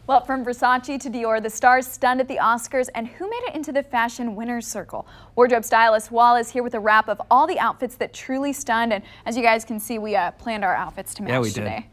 Well, from Versace to Dior, the stars stunned at the Oscars, and who made it into the fashion winner's circle? Wardrobe stylist Wlaa is here with a wrap of all the outfits that truly stunned, and as you guys can see, we planned our outfits to match today.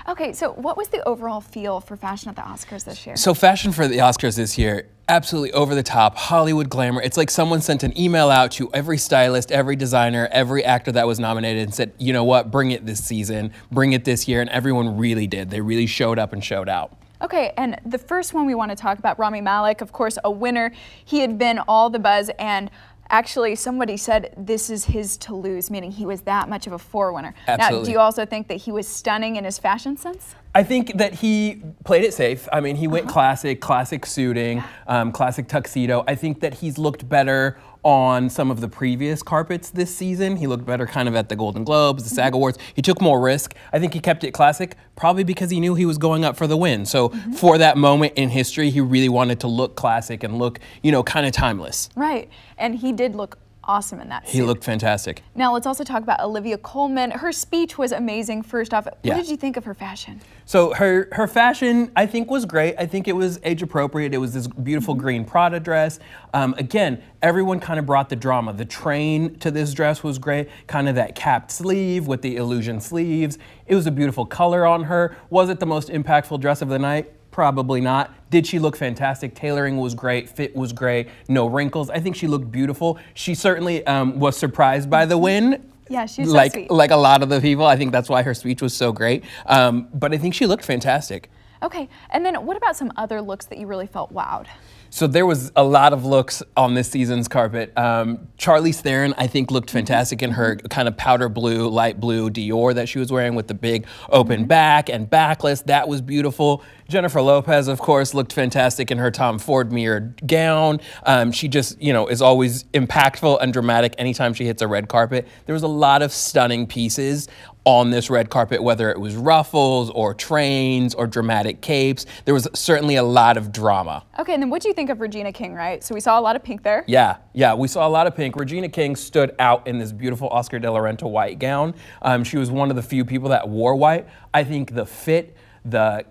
Okay, so what was the overall feel for fashion at the Oscars this year? So fashion for the Oscars this year, absolutely over the top, Hollywood glamour. It's like someone sent an email out to every stylist, every designer, every actor that was nominated and said, you know what, bring it this season, bring it this year, and everyone really did. They really showed up and showed out. Okay, and the first one we want to talk about, Rami Malek, of course, a winner. He had been all the buzz, and actually somebody said this is his to lose, meaning he was that much of a forerunner. Absolutely. Now, do you also think that he was stunning in his fashion sense? I think that he played it safe. I mean, he went classic suiting, classic tuxedo. I think that he's looked better on some of the previous carpets this season. He looked better kind of at the Golden Globes, the SAG Awards. He took more risk. I think he kept it classic, probably because he knew he was going up for the win. So for that moment in history, he really wanted to look classic and look, you know, kind of timeless. Right, and he did look awesome in that suit. He looked fantastic. Now let's also talk about Olivia Colman. Her speech was amazing. First off, what did you think of her fashion? So her fashion, I think, was great. I think it was age appropriate. It was this beautiful green Prada dress. Again, everyone kind of brought the drama. The train to this dress was great. Kind of that capped sleeve with the illusion sleeves. It was a beautiful color on her. Was it the most impactful dress of the night? Probably not. Did she look fantastic? Tailoring was great, fit was great, no wrinkles. I think she looked beautiful. She certainly was surprised by the win. Yeah, she was so sweet. Like a lot of the people. I think that's why her speech was so great. But I think she looked fantastic. Okay, and then what about some other looks that you really felt wowed? So there was a lot of looks on this season's carpet. Charlize Theron, I think, looked fantastic in her kind of powder blue, light blue Dior that she was wearing with the big open back and backless. That was beautiful. Jennifer Lopez, of course, looked fantastic in her Tom Ford mirrored gown. She just, you know, is always impactful and dramatic anytime she hits a red carpet. There was a lot of stunning pieces on this red carpet, whether it was ruffles or trains or dramatic capes. There was certainly a lot of drama. Okay, and then what do you think of Regina King, right? So we saw a lot of pink there. Yeah, we saw a lot of pink. Regina King stood out in this beautiful Oscar de la Renta white gown. She was one of the few people that wore white. I think the fit, the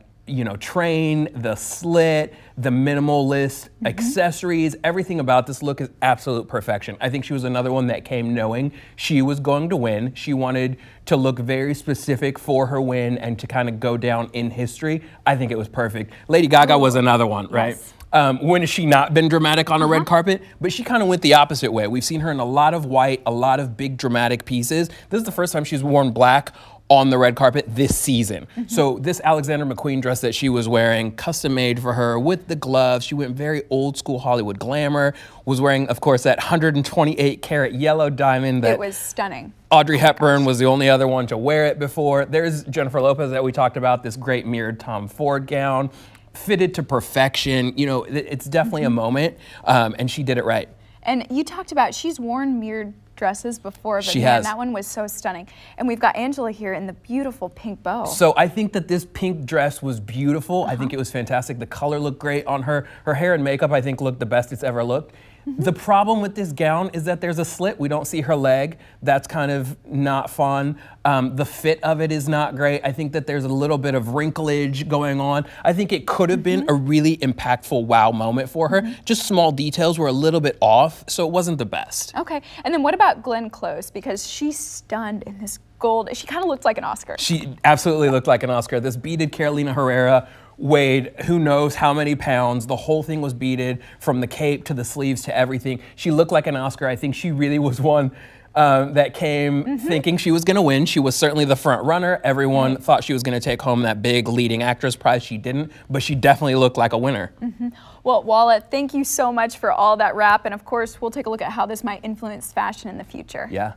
train, the slit, the minimalist accessories, everything about this look is absolute perfection. I think she was another one that came knowing she was going to win. She wanted to look very specific for her win and to kind of go down in history. I think it was perfect. Lady Gaga was another one, right? When has she not been dramatic on a red carpet? But she kind of went the opposite way. We've seen her in a lot of white, a lot of big dramatic pieces. This is the first time she's worn black on the red carpet this season. So this Alexander McQueen dress that she was wearing, custom made for her with the gloves, she went very old school Hollywood glamour, was wearing, of course, that 128 karat yellow diamond that it was stunning. Audrey Hepburn was the only other one to wear it before. There's Jennifer Lopez that we talked about, this great mirrored Tom Ford gown, fitted to perfection. You know, it's definitely a moment, and she did it right. And you talked about, she's worn mirrored dresses before, but she man, has. that one was so stunning. And we've got Angela here in the beautiful pink bow. So I think that this pink dress was beautiful. I think it was fantastic. The color looked great on her. Her hair and makeup, I think, looked the best it's ever looked. The problem with this gown is that there's a slit. We don't see her leg. That's kind of not fun. The fit of it is not great. I think that there's a little bit of wrinklage going on. I think it could have been a really impactful wow moment for her. Just small details were a little bit off, so it wasn't the best. Okay, and then what about Glenn Close? Because she's stunned in this gold. She kind of looked like an Oscar. She absolutely looked like an Oscar. This beaded Carolina Herrera weighed who knows how many pounds. The whole thing was beaded from the cape to the sleeves to everything. She looked like an Oscar. I think she really was one that came thinking she was going to win. She was certainly the front runner. Everyone thought she was going to take home that big leading actress prize. She didn't, but she definitely looked like a winner. Well, Wlaa, thank you so much for all that wrap. And of course, we'll take a look at how this might influence fashion in the future. Yeah.